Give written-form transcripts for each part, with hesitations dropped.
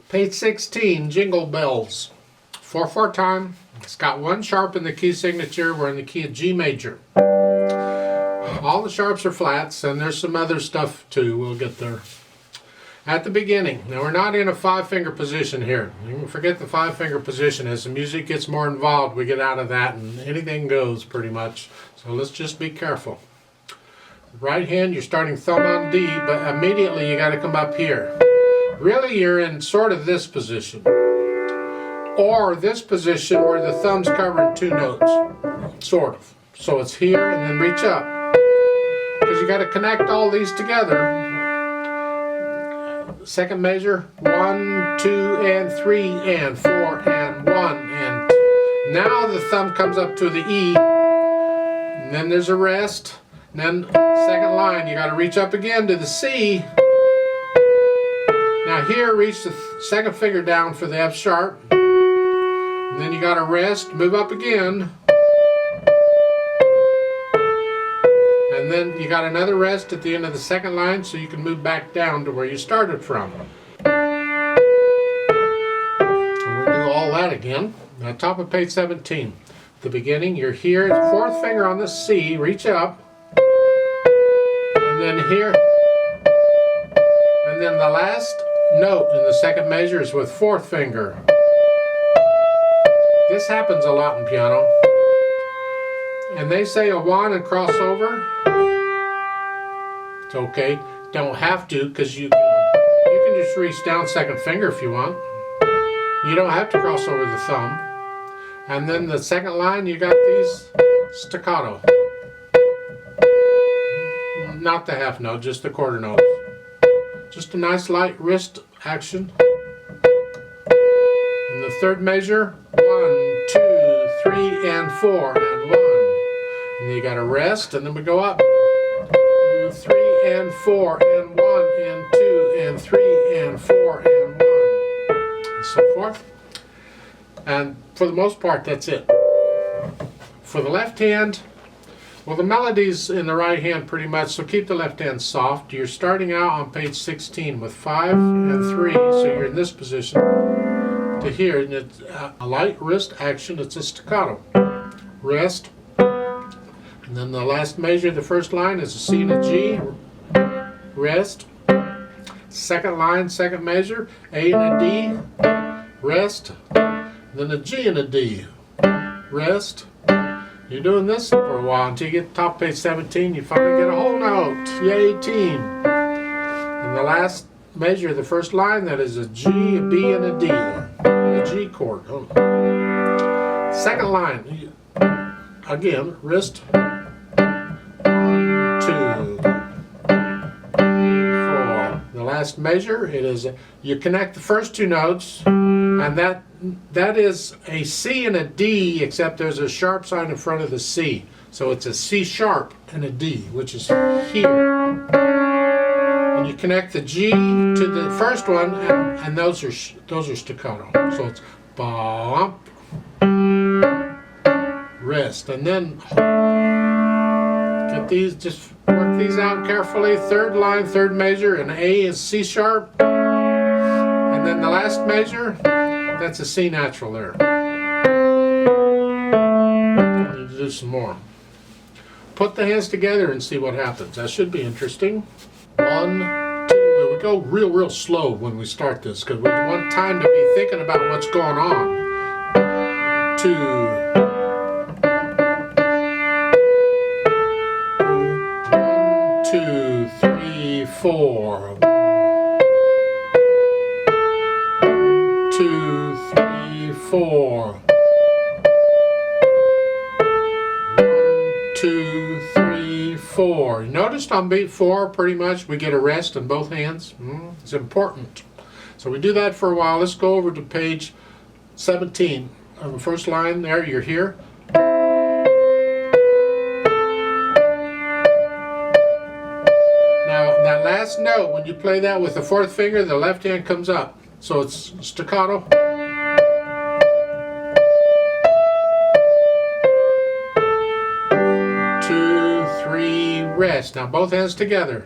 Page 16, Jingle Bells. 4/4 time. It's got one sharp in the key signature. We're in the key of G major. All the sharps are flats, and there's some other stuff too. We'll get there. At the beginning, now we're not in a 5-finger position here. You can forget the 5-finger position. As the music gets more involved, we get out of that, and anything goes pretty much. So let's just be careful. Right hand, you're starting thumb on D, but immediately you got to come up here. Really, you're in sort of this position, or this position where the thumb's covering 2 notes, sort of. So it's here and then reach up, because you got to connect all these together. Second measure, 1, 2, and 3, and 4, and 1, and 2. Now the thumb comes up to the E, and then there's a rest. And then second line, you got to reach up again to the C. Now here, reach the second finger down for the F sharp. And then you got to rest, move up again. And then you got another rest at the end of the second line, so you can move back down to where you started from. And we'll do all that again. Now, top of page 17. At the beginning, you're here, 4th finger on the C, reach up. And then here. And then the last note in the second measure is with 4th finger. This happens a lot in piano. And they say a 1 and cross over. It's okay. Don't have to, because you can just reach down 2nd finger if you want. You don't have to cross over the thumb. And then the second line, you got these staccato. Not the half note, just the quarter notes. Just a nice light wrist action. And the third measure, 1, 2, 3, and 4, and 1. And then you got a rest, and then we go up. 2, 3, and 4, and 1, and 2, and 3, and 4, and 1. And so forth. And for the most part, that's it. For the left hand, well, the melody's in the right hand pretty much, so keep the left hand soft. You're starting out on page 16 with 5 and 3, so you're in this position to here, and it's a light wrist action. It's a staccato. Rest. And then the last measure, the first line, is a C and a G. Rest. Second line, second measure, A and a D. Rest. Then a G and a D. Rest. You're doing this for a while until you get to top page 17. You finally get a whole note. Yay, team. And the last measure, the first line, that is a G, a B, and a D. A G chord. Oh. Second line, again, wrist. 1, 2, 4. The last measure, it is you connect the first 2 notes, and that is a C and a D, except there's a sharp sign in front of the C. So it's a C sharp and a D, which is here. And you connect the G to the first one, and those are staccato. So it's bump, rest, and then get these, just work these out carefully. Third line, third measure, and A is C sharp, and then the last measure, that's a C natural there. I need to do some more. Put the hands together and see what happens. That should be interesting. 1, 2. We go real slow when we start this, because we want time to be thinking about what's going on. 2. 1, 2, 3, 4. 2, 3, 4. 1, 2, 3, 4. Notice on beat 4, pretty much, we get a rest in both hands. It's important. So we do that for a while. Let's go over to page 17. On the first line there, you're here. Now, that last note, when you play that with the 4th finger, the left hand comes up. So it's staccato. 2, 3, rest. Now both hands together.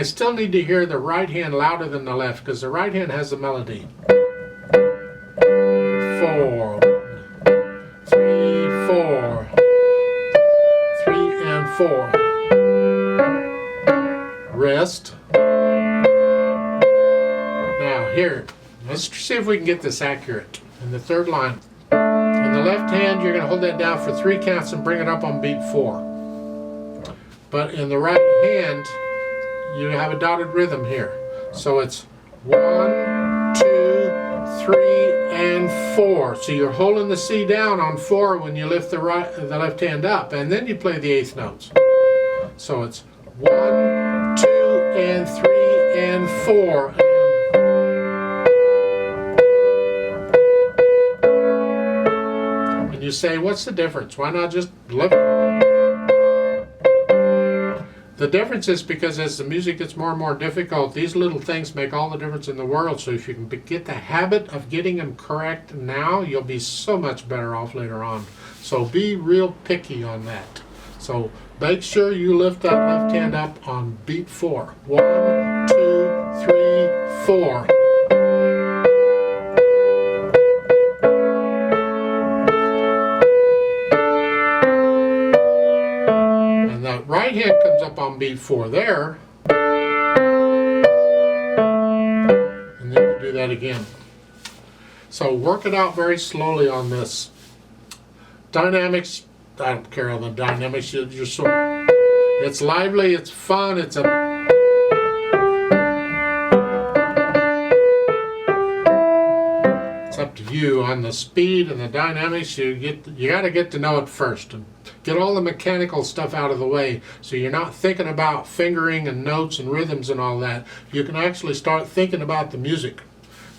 I still need to hear the right hand louder than the left because the right hand has the melody. 4, 3, 4, 3 and 4. Rest. Now here, let's see if we can get this accurate. In the third line, in the left hand you're going to hold that down for 3 counts and bring it up on beat 4. But in the right hand you have a dotted rhythm here. So it's 1, 2, 3 and 4. So you're holding the C down on 4 when you lift the left hand up, and then you play the 8th notes. So it's 1, 2 and 3 and 4. And you say, what's the difference? Why not just lift it? The difference is because as the music gets more and more difficult, these little things make all the difference in the world. So if you can get the habit of getting them correct now, you'll be so much better off later on. So be real picky on that. So make sure you lift that left hand up on beat 4. 1, 2, 3, 4. And that right hand comes up on beat 4 there. And then you do that again. So work it out very slowly on this. Dynamics, I don't care on the dynamics, you're so, it's lively, it's fun, it's up to you on the speed and the dynamics. You got to get to know it first and get all the mechanical stuff out of the way, so you're not thinking about fingering and notes and rhythms and all that. You can actually start thinking about the music.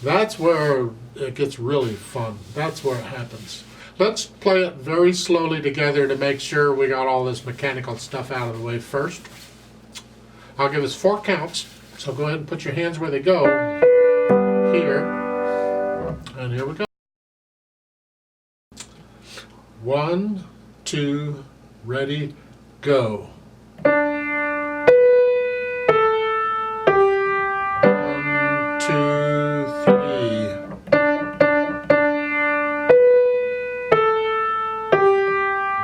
That's where it gets really fun. That's where it happens. Let's play it very slowly together to make sure we got all this mechanical stuff out of the way first. I'll give us 4 counts, so go ahead and put your hands where they go. Here. And here we go. 1, 2, ready, go. 1, 2, 3.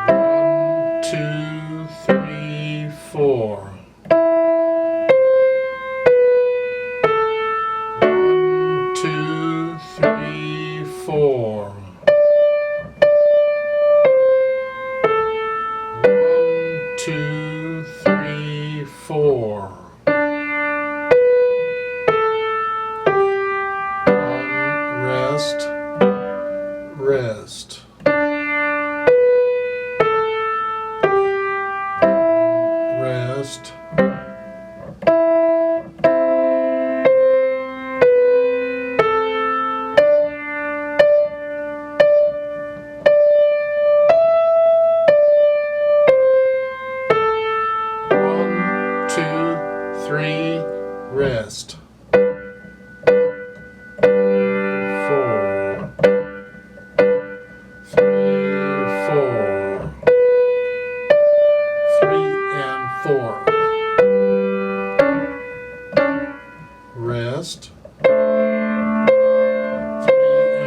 1, 2, 3, 4. 1, 2, 3, 4. 1, 2, 3, 4. Rest, rest. Rest. Rest. 4, 3, 4, 3 and 4. Rest. 3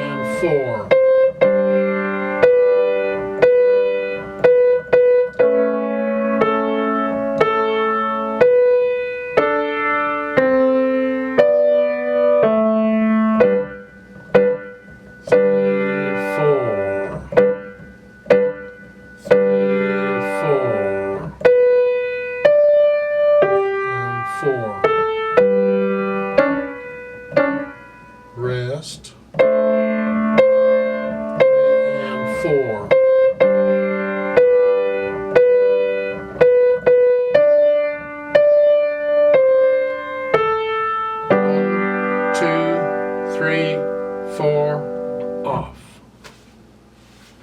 and 4. Rest.